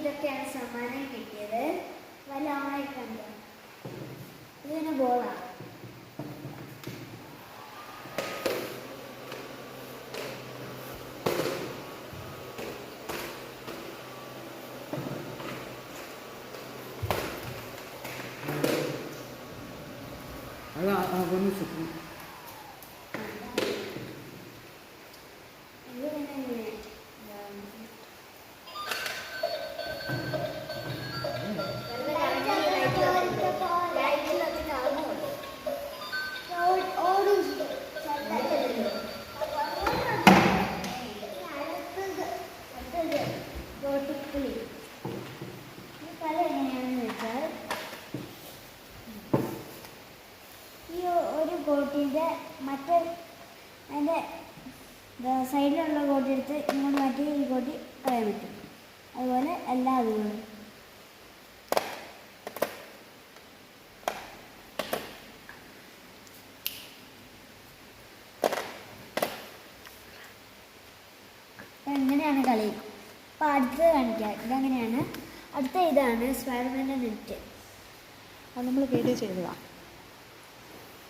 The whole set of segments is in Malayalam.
ഇതൊക്കെയാണ് സമ്മാനം കിട്ടിയത്. വല്ല ആയിക്കണ്ടോ ഇതിന് ബോളാണ്. ഗോട്ടിൻ്റെ മറ്റേ അതിൻ്റെ സൈഡിലുള്ള ഗോട്ടി എടുത്ത് ഇങ്ങോട്ട് മാറ്റി ഈ ഗോട്ടി കളയാൻ പറ്റും. അതുപോലെ എല്ലാ അതുകളും എങ്ങനെയാണ് കളി. അപ്പോൾ അടുത്തത് കാണിക്കാം. ഇതങ്ങനെയാണ്. അടുത്ത ഇതാണ് സ്പൈഡർമാൻ്റെ നെറ്റ്. അത് നമ്മൾ വീഡിയോ ചെയ്തതാണ്.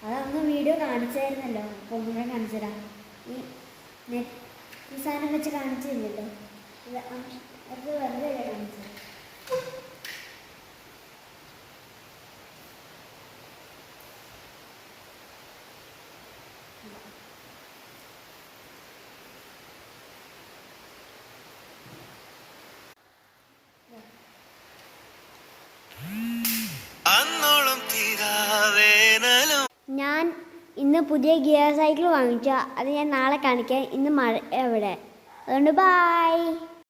അതൊന്ന് വീഡിയോ കാണിച്ചായിരുന്നല്ലോ. അപ്പോൾ ഒന്നുകൂടെ കാണിച്ചു തരാം. ഈ സാധനം വെച്ച് കാണിച്ചില്ലല്ലോ. അത് വെറുതെ കാണിച്ചു. ഞാൻ ഇന്ന് പുതിയ ഗിയർ സൈക്കിൾ വാങ്ങിച്ചു. അത് ഞാൻ നാളെ കാണിക്കാം. ഇന്ന് മഴ എവിടെ, അതുകൊണ്ട് ബൈ.